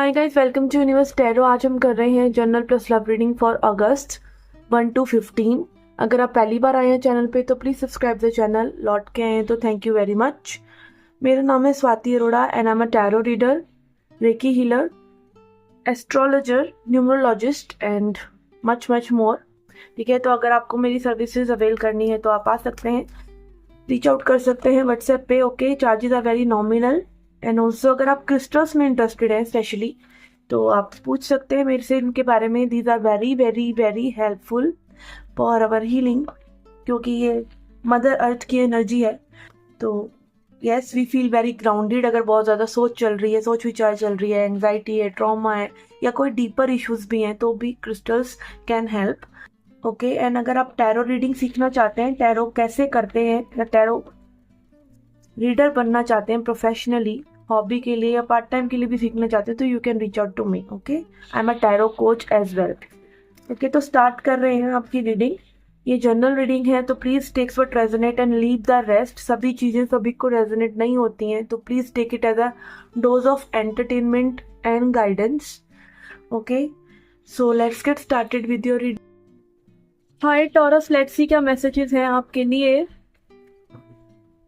Hi guys, welcome to universe tarot. आज हम कर रहे हैं general plus love reading for August 1 to 15। अगर आप पहली बार आए हैं चैनल पे तो प्लीज़ सब्सक्राइब द चैनल। लौट के आए हैं तो थैंक यू वेरी मच। मेरा नाम है Swati Arora and I am a tarot reader, recce healer, astrologer, numerologist and much much more. ठीक है, तो अगर आपको मेरी सर्विसेज अवेल करनी है तो आप आ सकते हैं, रीच आउट कर सकते हैं व्हाट्सएप पे। Okay, charges are very nominal. And also अगर आप क्रिस्टल्स में इंटरेस्टेड हैं स्पेशली तो आप पूछ सकते हैं मेरे से इनके बारे में। These are very very very helpful for our healing, क्योंकि ये मदर अर्थ की एनर्जी है। तो yes, we feel very grounded. अगर बहुत ज़्यादा सोच चल रही है, सोच विचार चल रही है, एंग्जाइटी है, ट्रॉमा है या कोई डीपर इश्यूज भी हैं तो भी crystals can help. Okay, and अगर आप टैरो रीडिंग सीखना चाहते हैं, टैरो कैसे करते हैं या टैरो रीडर बनना चाहते हैं प्रोफेशनली, हॉबी के लिए या पार्ट टाइम के लिए भी सीखना चाहते हैं तो you can reach out to me. Okay, I am a tarot coach as well. Okay, तो स्टार्ट कर रहे हैं आपकी रीडिंग। ये जनरल रीडिंग है तो please takes what resonate and leave the rest. सभी चीज़ें सभी को रेजोनेट नहीं होती हैं, तो please take it as a dose of entertainment and guidance. Okay, so let's get started with your reading. Hi Taurus, let's see क्या messages हैं आपके लिए।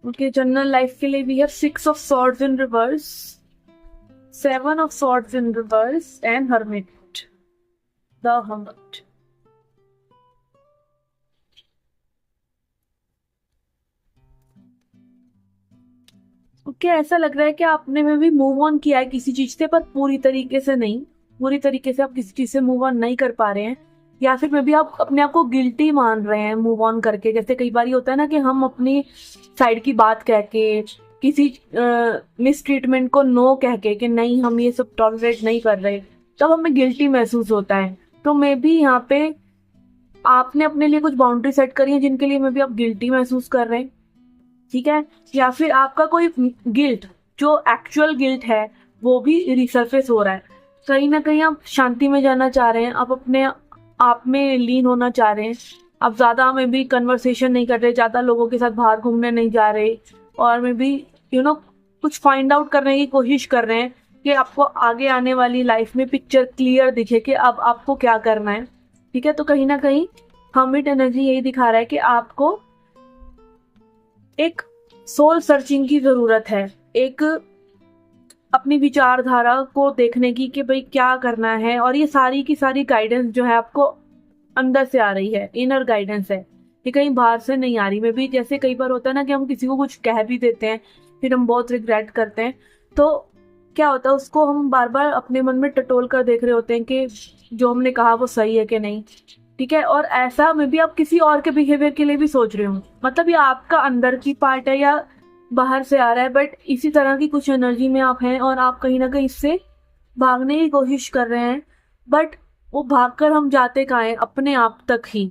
ओके, जनरल लाइफ के लिए we have 6 of swords in reverse, 7 of swords in reverse and hermit, the hermit. Okay, ऐसा लग रहा है कि आपने में भी मूव ऑन किया है किसी चीज से, पर पूरी तरीके से नहीं। पूरी तरीके से आप किसी चीज से मूव ऑन नहीं कर पा रहे हैं, या फिर में भी आप अपने आप को गिल्टी मान रहे हैं मूव ऑन करके। जैसे कई बार होता है ना कि हम अपनी साइड की बात कह के, किसी मिस ट्रीटमेंट को नो कह के कि नहीं हम ये सब टॉलरेट नहीं कर रहे, तब हमें गिल्टी महसूस होता है। तो मे भी यहाँ पे आपने अपने लिए कुछ बाउंड्री सेट करी है जिनके लिए मे भी आप गिल्टी महसूस कर रहे हैं। ठीक है, या फिर आपका कोई गिल्ट, जो एक्चुअल गिल्ट है, वो भी रिसर्फेस हो रहा है। कहीं ना कहीं आप शांति में जाना चाह रहे हैं, आप अपने आप में लीन होना चाह रहे हैं, आप ज़्यादा में भी कन्वर्सेशन नहीं कर रहे, ज़्यादा लोगों के साथ बाहर घूमने नहीं जा रहे, और में भी कुछ फाइंड आउट करने की कोशिश कर रहे हैं कि आपको आगे आने वाली लाइफ में पिक्चर क्लियर दिखे कि अब आपको क्या करना है। ठीक है, तो कहीं ना कहीं हर्मिट एनर्जी यही दिखा रहा है कि आपको एक सोल सर्चिंग की जरूरत है, एक अपनी विचारधारा को देखने की कि भाई क्या करना है। और ये सारी की सारी गाइडेंस जो है आपको अंदर से आ रही है, इनर गाइडेंस है, ये कहीं बाहर से नहीं आ रही। में भी जैसे कई बार होता है ना कि हम किसी को कुछ कह भी देते हैं, फिर हम बहुत रिग्रेट करते हैं, तो क्या होता है उसको हम बार बार अपने मन में टटोल कर देख रहे होते हैं कि जो हमने कहा वो सही है कि नहीं। ठीक है, और ऐसा में भी आप किसी और के बिहेवियर के लिए भी सोच रहे हो, मतलब ये आपका अंदर की पार्ट है या बाहर से आ रहा है, बट इसी तरह की कुछ एनर्जी में आप हैं और आप कहीं ना कहीं इससे भागने की कोशिश कर रहे हैं। बट वो भागकर हम जाते कहाँ हैं? अपने आप तक ही,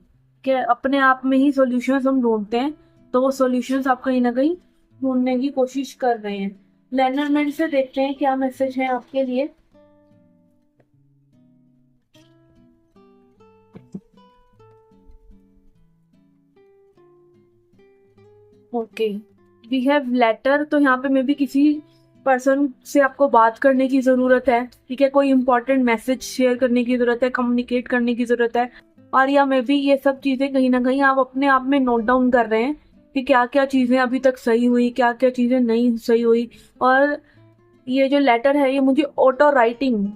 कि अपने आप में ही सॉल्यूशंस हम ढूंढते हैं। तो वो सॉल्यूशंस आप कहीं ना कहीं ढूंढने की कोशिश कर रहे हैं। लेनरमेंट से देखते हैं क्या मैसेज है आपके लिए। Okay, we have letter. तो यहाँ पे मे भी किसी पर्सन से आपको बात करने की ज़रूरत है। ठीक है, कोई इंपॉर्टेंट मैसेज शेयर करने की ज़रूरत है, कम्युनिकेट करने की ज़रूरत है। और या मे भी ये सब चीज़ें कहीं ना कहीं आप अपने आप में नोट डाउन कर रहे हैं कि क्या क्या चीज़ें अभी तक सही हुई, क्या क्या चीज़ें नहीं सही हुई। और ये जो लेटर है ये मुझे ऑटो राइटिंग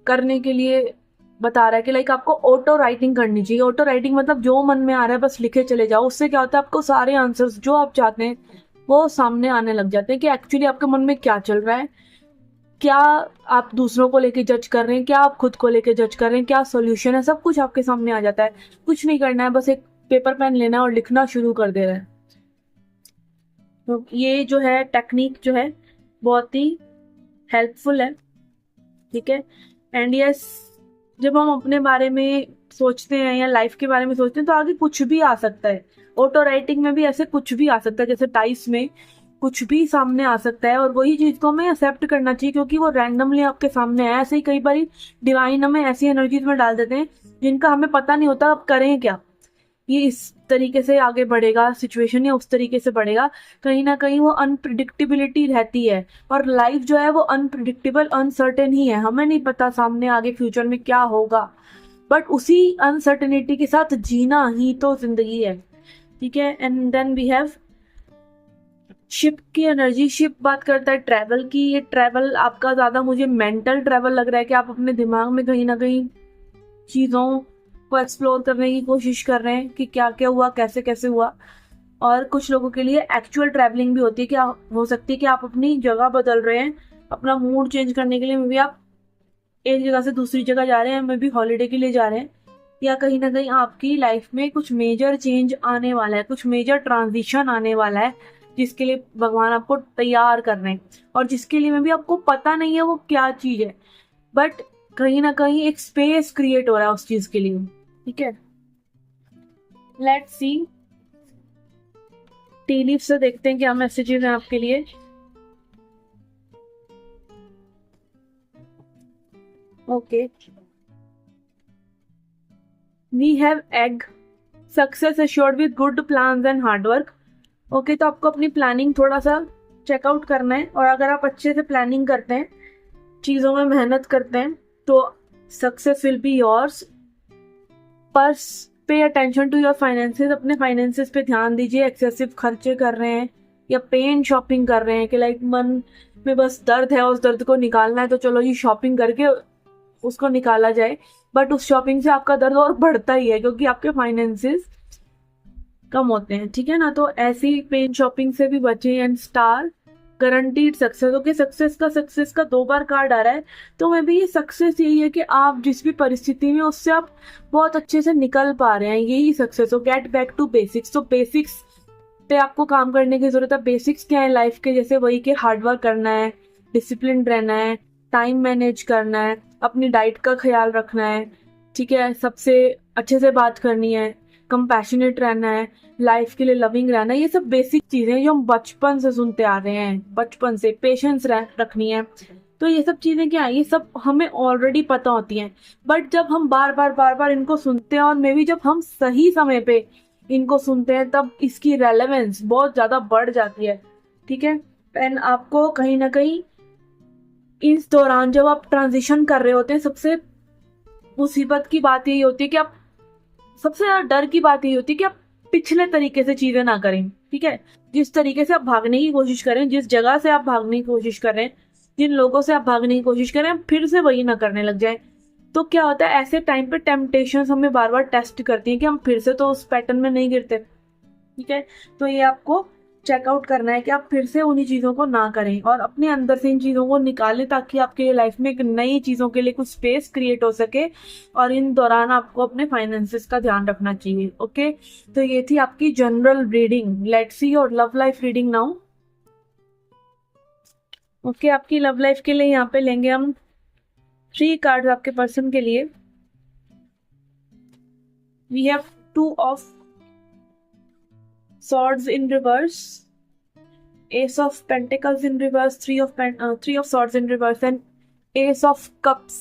करने के लिए बता रहा है कि लाइक आपको ऑटो राइटिंग करनी चाहिए। ऑटो राइटिंग मतलब जो मन में आ रहा है बस लिखे चले जाओ। उससे क्या होता है, आपको सारे आंसर्स जो आप चाहते हैं वो सामने आने लग जाते हैं कि एक्चुअली आपके मन में क्या चल रहा है, क्या आप दूसरों को लेके जज कर रहे हैं, क्या आप खुद को लेके जज कर रहे हैं, क्या सॉल्यूशन है, सब कुछ आपके सामने आ जाता है। कुछ नहीं करना है, बस एक पेपर पेन लेना है और लिखना शुरू कर दे रहा है। तो ये जो है टेक्निक जो है बहुत ही हेल्पफुल है। ठीक है, एंड यस, जब हम अपने बारे में सोचते हैं या लाइफ के बारे में सोचते हैं तो आगे कुछ भी आ सकता है। ऑटो राइटिंग में भी ऐसे कुछ भी आ सकता है, जैसे टाइप्स में कुछ भी सामने आ सकता है, और वही चीज को हमें एक्सेप्ट करना चाहिए क्योंकि वो रैंडमली आपके सामने है। ऐसे ही कई बार डिवाइन हमें ऐसी एनर्जीज में डाल देते हैं जिनका हमें पता नहीं होता अब करें क्या। ये इस तरीके से आगे बढ़ेगा सिचुएशन, या उस तरीके से बढ़ेगा। कहीं ना कहीं वो अनप्रिडिक्टेबिलिटी रहती है, और लाइफ जो है वो अनप्रिडिक्टेबल, अनसर्टेन ही है। हमें नहीं पता सामने आगे फ्यूचर में क्या होगा, बट उसी अनसर्टेनिटी के साथ जीना ही तो जिंदगी है, ठीक है। And then we have ship की एनर्जी। शिप बात करता है ट्रैवल की। ये ट्रैवल आपका ज़्यादा मुझे मेंटल ट्रैवल लग रहा है, कि आप अपने दिमाग में कहीं ना कहीं चीज़ों को एक्सप्लोर करने की कोशिश कर रहे हैं कि क्या क्या हुआ, कैसे कैसे हुआ। और कुछ लोगों के लिए एक्चुअल ट्रैवलिंग भी होती है, कि हो सकती है कि आप अपनी जगह बदल रहे हैं, अपना मूड चेंज करने के लिए। मे बी आप एक जगह से दूसरी जगह जा रहे हैं, मे बी हॉलीडे के लिए जा रहे हैं, या कहीं ना कहीं आपकी लाइफ में कुछ मेजर चेंज आने वाला है, कुछ मेजर ट्रांजिशन आने वाला है, जिसके लिए भगवान आपको तैयार कर रहे हैं, और जिसके लिए मे बी आपको पता नहीं है वो क्या चीज़ है, बट कहीं ना कहीं एक स्पेस क्रिएट हो रहा है उस चीज़ के लिए, ठीक है। लेट्स सी, टी लीफ से देखते हैं क्या मैसेजेस हैं आपके लिए। Okay, we have egg, success assured with good plans and hard work. Okay, तो आपको अपनी प्लानिंग थोड़ा सा चेकआउट करना है, और अगर आप अच्छे से प्लानिंग करते हैं, चीज़ों में मेहनत करते हैं, तो सक्सेस विल बी योर्स। पर pay attention to your finances, अपने फाइनेंसेस पे ध्यान दीजिए। एक्सेसिव खर्चे कर रहे हैं या पेन शॉपिंग कर रहे हैं, कि लाइक मन में बस दर्द है, उस दर्द को निकालना है, तो चलो जी शॉपिंग करके उसको निकाला जाए, बट उस शॉपिंग से आपका दर्द और बढ़ता ही है, क्योंकि आपके फाइनेंसेस कम होते हैं, ठीक है ना। तो ऐसी पेन शॉपिंग से भी बचे। And star, guaranteed success. Okay, success का 2 बार कार्ड आ रहा है, तो मैं भी ये सक्सेस यही है कि आप जिस भी परिस्थिति में उससे आप बहुत अच्छे से निकल पा रहे हैं, यही सक्सेस हो। गेट बैक टू बेसिक्स, तो बेसिक्स पे आपको काम करने की जरूरत है। बेसिक्स क्या है लाइफ के, जैसे वही कि हार्डवर्क करना है, डिसिप्लिन रहना है, टाइम मैनेज करना है, अपनी डाइट का ख्याल रखना है, ठीक है, सबसे अच्छे से बात करनी है, कंपैशनेट रहना है, लाइफ के लिए लविंग रहना है। ये सब बेसिक चीजें जो हम बचपन से सुनते आ रहे हैं, बचपन से पेशेंस रखनी है। तो ये सब चीजें क्या है, ये सब हमें ऑलरेडी पता होती हैं, बट जब हम बार बार इनको सुनते हैं, और मे बी जब हम सही समय पे इनको सुनते हैं, तब इसकी रेलेवेंस बहुत ज्यादा बढ़ जाती है, ठीक है। एंड आपको कहीं ना कहीं इस दौरान जब आप ट्रांजिशन कर रहे होते हैं, सबसे मुसीबत की बात यही होती है कि आप, सबसे ज्यादा डर की बात यही होती है कि आप पिछले तरीके से चीजें ना करें, ठीक है। जिस तरीके से आप भागने की कोशिश करें, जिस जगह से आप भागने की कोशिश कर रहे हैं, जिन लोगों से आप भागने की कोशिश करें, आप फिर से वही ना करने लग जाए। तो क्या होता है, ऐसे टाइम पे टेम्पटेशंस हमें बार बार टेस्ट करती हैं कि हम फिर से तो उस पैटर्न में नहीं गिरते, ठीक है। तो ये आपको चेकआउट करना है कि आप फिर से उन्हीं चीज़ों को ना करें, और अपने अंदर से इन चीज़ों को निकालें, ताकि आपके लाइफ में एक नई चीज़ों के लिए कुछ स्पेस क्रिएट हो सके। और इन दौरान आपको अपने फाइनेंसेस का ध्यान रखना चाहिए। ओके, तो ये थी आपकी general reading. Let's see your love life reading now. Okay, आपकी लव लाइफ के लिए यहाँ पे लेंगे हम 3 कार्ड्स आपके पर्सन के लिए। We have 2 of swords in reverse, ace of pentacles in reverse, 3 of swords in reverse, and ace of cups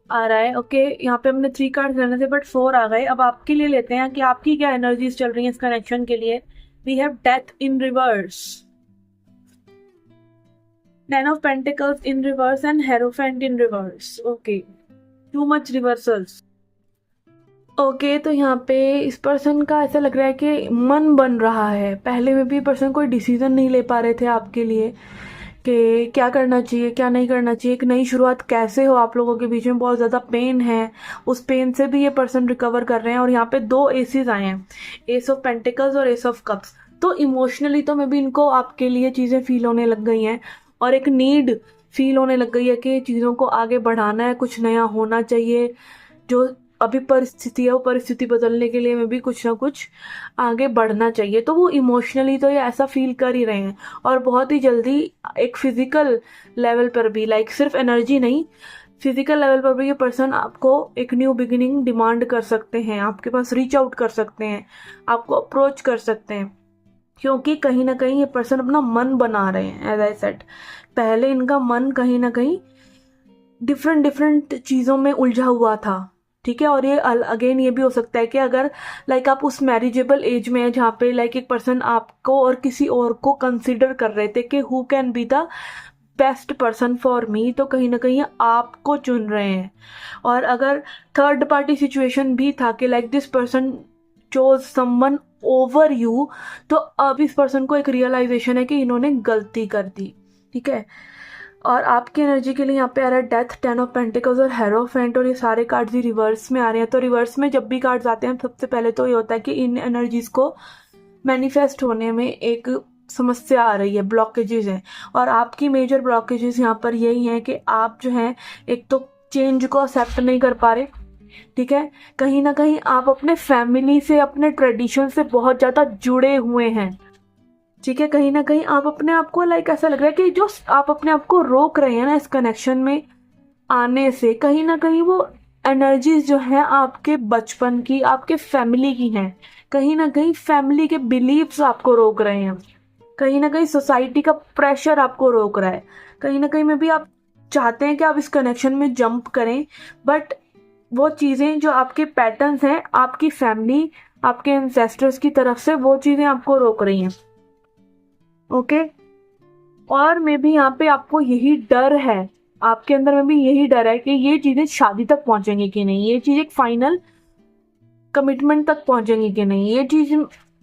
आ रहा है। ओके, यहाँ पे हमने 3 कार्ड लेने थे, बट 4 आ गए। अब आपके लिए लेते हैं कि आपकी क्या एनर्जीज चल रही हैं इस कनेक्शन के लिए। We have death in reverse, 10 of pentacles in reverse, and hierophant in reverse. Okay, too much reversals. Okay, तो यहाँ पे इस पर्सन का ऐसा लग रहा है कि मन बन रहा है। पहले में भी पर्सन कोई डिसीजन नहीं ले पा रहे थे आपके लिए कि क्या करना चाहिए, क्या नहीं करना चाहिए, एक नई शुरुआत कैसे हो। आप लोगों के बीच में बहुत ज़्यादा पेन है, उस पेन से भी ये पर्सन रिकवर कर रहे हैं। और यहाँ पे 2 एसेस आए हैं, एस ऑफ पेंटिकल्स और एस ऑफ कप्स। तो इमोशनली तो मे बी इनको आपके लिए चीज़ें फील होने लग गई हैं, और एक नीड फील होने लग गई है कि चीज़ों को आगे बढ़ाना है, कुछ नया होना चाहिए। जो अभी परिस्थिति है, वो परिस्थिति बदलने के लिए में भी कुछ ना कुछ आगे बढ़ना चाहिए। तो वो इमोशनली तो ये ऐसा फील कर ही रहे हैं, और बहुत ही जल्दी एक फिजिकल लेवल पर भी, लाइक सिर्फ एनर्जी नहीं, फिजिकल लेवल पर भी ये पर्सन आपको एक न्यू बिगिनिंग डिमांड कर सकते हैं, आपके पास रीच आउट कर सकते हैं, आपको अप्रोच कर सकते हैं, क्योंकि कहीं ना कहीं ये पर्सन अपना मन बना रहे हैं। एज आई सेड, पहले इनका मन कहीं ना कहीं डिफरेंट चीज़ों में उलझा हुआ था, ठीक है। और ये अगेन ये भी हो सकता है कि अगर लाइक आप उस मैरिजेबल एज में है जहाँ पे लाइक एक पर्सन आपको और किसी और को कंसिडर कर रहे थे कि who can be the best person for me, तो कहीं ना कहीं आपको चुन रहे हैं। और अगर थर्ड पार्टी सिचुएशन भी था कि like this person chose someone over you, तो अब इस पर्सन को एक रियलाइजेशन है कि इन्होंने गलती कर दी, ठीक है। और आपकी एनर्जी के लिए यहाँ पे आ रहा है डेथ, 10 ऑफ पेंटिकल्स और हेरोफेंट, और ये सारे कार्ड्स ही रिवर्स में आ रहे हैं। तो रिवर्स में जब भी कार्ड्स आते हैं सबसे पहले तो ये होता है कि इन एनर्जीज को मैनिफेस्ट होने में एक समस्या आ रही है, ब्लॉकेजेस हैं। और आपकी मेजर ब्लॉकेजेस यहाँ पर यही हैं कि आप जो हैं एक तो चेंज को एक्सेप्ट नहीं कर पा रहे, ठीक है। कहीं ना कहीं आप अपने फैमिली से, अपने ट्रेडिशन से बहुत ज़्यादा जुड़े हुए हैं, ठीक है। कहीं ना कहीं आप अपने आप को लाइक ऐसा लग रहा है कि जो आप अपने आप को रोक रहे हैं ना इस कनेक्शन में आने से, कहीं ना कहीं वो एनर्जीज जो हैं आपके बचपन की, आपके फैमिली की हैं। कहीं ना कहीं फैमिली के बिलीव्स आपको रोक रहे हैं, कहीं ना कहीं सोसाइटी का प्रेशर आपको रोक रहा है, कहीं ना कहीं में भी आप चाहते हैं कि आप इस कनेक्शन में जंप करें, बट वो चीज़ें जो आपके पैटर्न्स हैं, आपकी फैमिली, आपके एंसेस्टर्स की तरफ से, वो चीज़ें आपको रोक रही हैं, ओके। और मे भी यहाँ पे आपको यही डर है, आपके अंदर में भी यही डर है कि ये चीज़ें शादी तक पहुंचेंगी कि नहीं, ये चीज़ एक फाइनल कमिटमेंट तक पहुंचेंगी कि नहीं, ये चीज़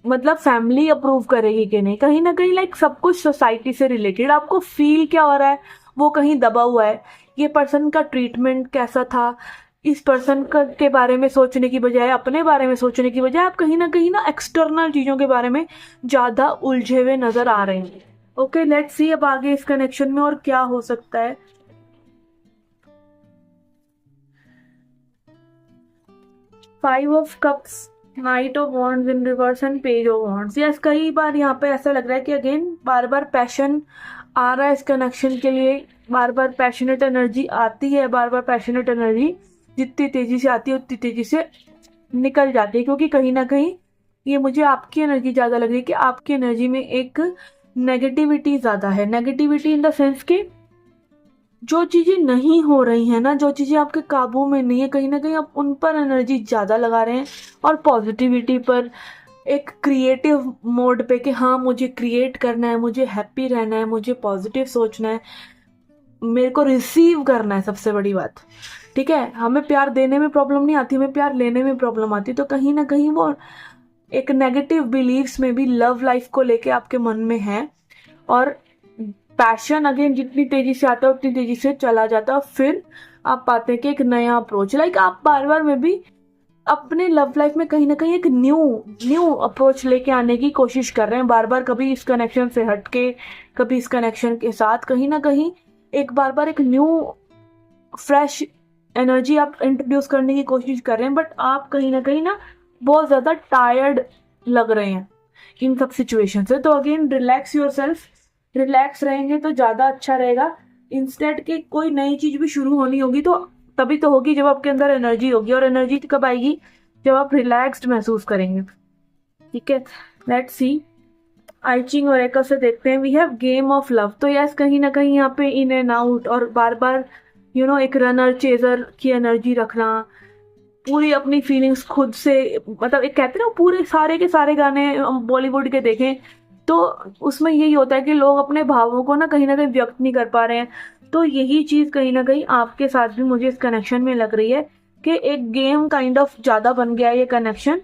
मतलब फैमिली अप्रूव करेगी कि नहीं। कहीं ना कहीं लाइक सब कुछ सोसाइटी से रिलेटेड आपको फील क्या हो रहा है, वो कहीं दबा हुआ है। ये पर्सन का ट्रीटमेंट कैसा था, इस पर्सन के बारे में सोचने की बजाय, अपने बारे में सोचने की बजाय आप कहीं ना एक्सटर्नल चीज़ों के बारे में ज़्यादा उलझे हुए नज़र आ रहे हैं। ओके, लेट्स सी अब आगे इस कनेक्शन में और क्या हो सकता है। Five of cups, night of wands in reverse and page of wands. Yes, कई बार यहाँ पे ऐसा लग रहा है कि अगेन बार बार पैशन आ रहा है इस कनेक्शन के लिए, बार बार पैशनेट एनर्जी आती है, बार बार पैशनेट एनर्जी जितनी तेजी से आती है उतनी तेजी से निकल जाती है, क्योंकि कहीं ना कहीं ये मुझे आपकी एनर्जी ज़्यादा लग रही है कि आपकी एनर्जी में एक नेगेटिविटी ज़्यादा है। नेगेटिविटी इन द सेंस कि जो चीज़ें नहीं हो रही हैं ना, जो चीज़ें आपके काबू में नहीं है, कहीं ना कहीं आप उन पर एनर्जी ज़्यादा लगा रहे हैं, और पॉजिटिविटी पर, एक क्रिएटिव मोड पे कि हाँ मुझे क्रिएट करना है, मुझे हैप्पी रहना है, मुझे पॉजिटिव सोचना है, मेरे को रिसीव करना है, सबसे बड़ी बात, ठीक है। हमें प्यार देने में प्रॉब्लम नहीं आती, हमें प्यार लेने में प्रॉब्लम आती है। तो कहीं ना कहीं वो एक नेगेटिव बिलीव्स में भी लव लाइफ को लेके आपके मन में है, और पैशन अगेन जितनी तेजी से आता है उतनी तेजी से चला जाता है। फिर आप पाते हैं कि एक नया अप्रोच, लाइक आप बार बार में भी अपने लव लाइफ में कहीं ना कहीं एक न्यू अप्रोच लेके आने की कोशिश कर रहे हैं बार बार, कभी इस कनेक्शन से हटके, कभी इस कनेक्शन के साथ, कहीं ना कहीं एक बार बार एक न्यू फ्रेश एनर्जी आप इंट्रोड्यूस करने की कोशिश कर रहे हैं। बट आप कहीं ना बहुत ज़्यादा टायर्ड लग रहे हैं इन सब सिचुएशन से। तो अगेन रिलैक्स योरसेल्फ, रिलैक्स रहेंगे तो ज़्यादा अच्छा रहेगा। इंस्टेड के कोई नई चीज़ भी शुरू होनी होगी तो तभी तो होगी जब आपके अंदर एनर्जी होगी, और एनर्जी कब आएगी, जब आप रिलैक्स्ड महसूस करेंगे, ठीक है। Let's see, I Ching Oracle से देखते हैं। We have game of love. तो यस, कहीं ना कहीं यहाँ पे इन एंड आउट, और बार बार एक रनर चेजर की एनर्जी रखना, पूरी अपनी फीलिंग्स खुद से, मतलब एक कहते हैं ना पूरे सारे के सारे गाने बॉलीवुड के देखें तो उसमें यही होता है कि लोग अपने भावों को ना कहीं व्यक्त नहीं कर पा रहे हैं। तो यही चीज़ कहीं ना कहीं आपके साथ भी मुझे इस कनेक्शन में लग रही है कि एक गेम काइंड ऑफ ज़्यादा बन गया है ये कनेक्शन,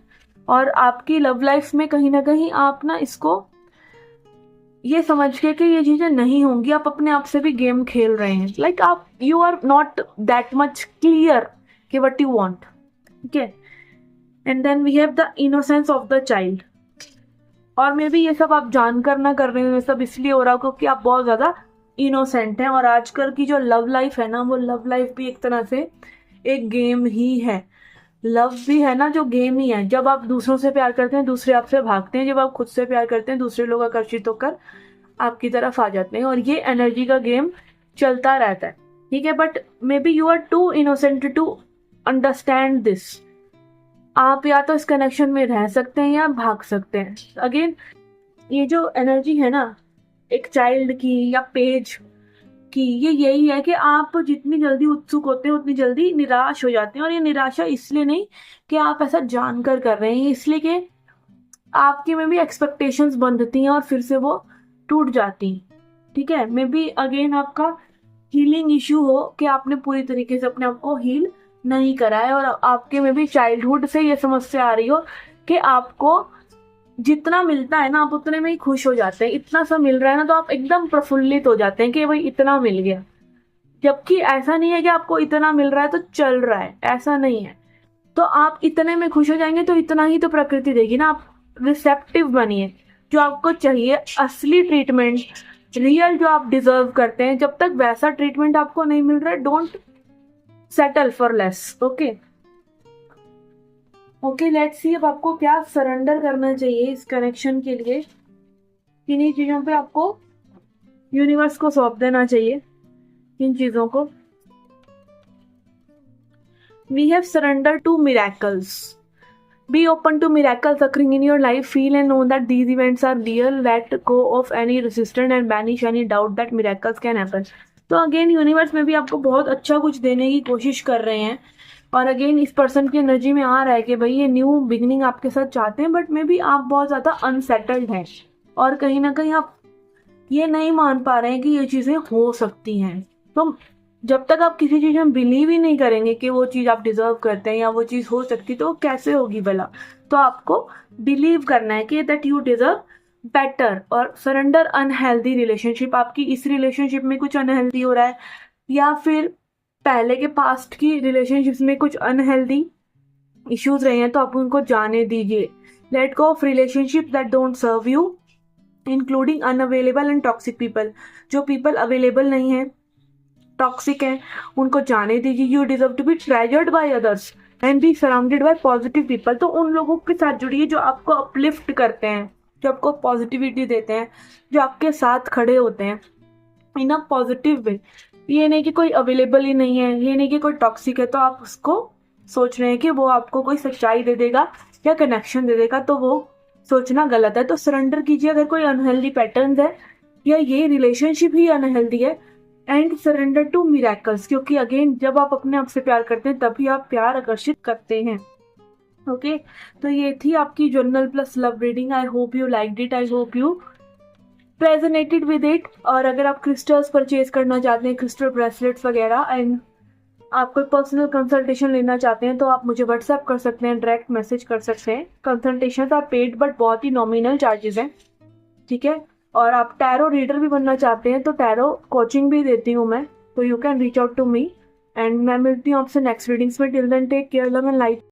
और आपकी लव लाइफ में कहीं ना कहीं आप ना इसको ये समझ के कि ये चीज़ें नहीं होंगी, आप अपने आप से भी गेम खेल रहे हैं। लाइक आप you are not that much clear कि व्हाट यू वांट, ठीक है। And then we have the innocence of the child. और मे बी ये सब आप जानकर ना कर रहे हो, ये सब इसलिए हो रहा हो क्योंकि आप बहुत ज़्यादा इनोसेंट हैं। और आजकल की जो लव लाइफ है ना, वो लव लाइफ भी एक तरह से एक गेम ही है। लव भी है ना जो गेम ही है। जब आप दूसरों से प्यार करते हैं दूसरे आपसे भागते हैं, जब आप खुद से प्यार करते हैं दूसरे लोग आकर्षित होकर आपकी तरफ आ जाते हैं, और ये एनर्जी का गेम चलता रहता है, ठीक है। But maybe you are too innocent to understand this. आप या तो इस कनेक्शन में रह सकते हैं या भाग सकते हैं। अगेन ये जो एनर्जी है ना एक चाइल्ड की या पेज कि ये यही है कि आप जितनी जल्दी उत्सुक होते हैं उतनी जल्दी निराश हो जाते हैं। और ये निराशा इसलिए नहीं कि आप ऐसा जानकर कर रहे हैं, इसलिए कि आपके में भी एक्सपेक्टेशंस बंधती हैं और फिर से वो टूट जाती हैं। ठीक है, मे बी अगेन आपका हीलिंग इश्यू हो कि आपने पूरी तरीके से अपने आप को हील नहीं करा है, और आपके में भी चाइल्डहुड से ये समस्या आ रही हो कि आपको जितना मिलता है ना आप उतने में ही खुश हो जाते हैं। इतना सा मिल रहा है ना तो आप एकदम प्रफुल्लित हो जाते हैं कि भाई इतना मिल गया, जबकि ऐसा नहीं है कि आपको इतना मिल रहा है तो चल रहा है, ऐसा नहीं है। तो आप इतने में खुश हो जाएंगे तो इतना ही तो प्रकृति देगी ना। आप रिसेप्टिव बनिए, जो आपको चाहिए असली ट्रीटमेंट, रियल जो आप डिजर्व करते हैं, जब तक वैसा ट्रीटमेंट आपको नहीं मिल रहा है don't settle for less. Okay let's see अब आपको क्या सरेंडर करना चाहिए इस कनेक्शन के लिए। किन्हीं चीजों पे आपको यूनिवर्स को सौंप देना चाहिए, इन चीजों को। We have surrender to miracles. Be open to miracles occurring in your life. Feel and know that these events are real. Let go of any resistance and banish any doubt that miracles can happen. तो again universe में भी आपको बहुत अच्छा कुछ देने की कोशिश कर रहे हैं। और अगेन इस पर्सन की एनर्जी में आ रहा है कि भाई ये न्यू बिगनिंग आपके साथ चाहते हैं, बट मे बी आप बहुत ज़्यादा अनसेटल्ड हैं और कहीं ना कहीं आप ये नहीं मान पा रहे हैं कि ये चीज़ें हो सकती हैं। तो जब तक आप किसी चीज़ में बिलीव ही नहीं करेंगे कि वो चीज़ आप डिजर्व करते हैं या वो चीज़ हो सकती, तो कैसे होगी भला। तो आपको बिलीव करना है कि दैट यू डिजर्व बेटर। और सरेंडर अनहेल्दी रिलेशनशिप, आपकी इस रिलेशनशिप में कुछ अनहेल्दी हो रहा है या फिर पहले के पास्ट की रिलेशनशिप्स में कुछ अनहेल्दी इश्यूज रहे हैं, तो आप उनको जाने दीजिए। Let go of relationship that don't serve you, including unavailable and toxic people. जो पीपल अवेलेबल नहीं है, टॉक्सिक हैं, उनको जाने दीजिए। You deserve to be treasured by others and be surrounded by positive people. तो उन लोगों के साथ जुड़िए जो आपको अपलिफ्ट करते हैं, जो आपको पॉजिटिविटी देते हैं, जो आपके साथ खड़े होते हैं इन अ पॉजिटिव वे। ये नहीं कि कोई अवेलेबल ही नहीं है, ये नहीं कि कोई टॉक्सिक है तो आप उसको सोच रहे हैं कि वो आपको कोई सच्चाई दे देगा या कनेक्शन दे देगा, तो वो सोचना गलत है। तो सरेंडर कीजिए अगर कोई अनहेल्दी पैटर्न है या ये रिलेशनशिप ही अनहेल्दी है, एंड सरेंडर टू मिरेकल्स। क्योंकि अगेन जब आप अपने आप से प्यार करते हैं तभी आप प्यार आकर्षित करते हैं। ओके तो ये थी आपकी journal plus love reading. I hope you liked it, I hope you resonated with it. और अगर आप क्रिस्टल्स परचेज करना चाहते हैं, क्रिस्टल ब्रेसलेट्स वगैरह, एंड आप कोई पर्सनल कंसल्टेशन लेना चाहते हैं, तो आप मुझे व्हाट्सएप कर सकते हैं, डायरेक्ट मैसेज कर सकते हैं। कंसल्टेशन आर पेड बट बहुत ही नॉमिनल चार्जेस हैं। ठीक है, और आप टैरो रीडर भी बनना चाहते हैं तो टैरो कोचिंग भी देती हूँ मैं, तो you can reach out to me. And मैं मिलती हूँ आपसे नेक्स्ट रीडिंग्स में। Till then take care, love and light.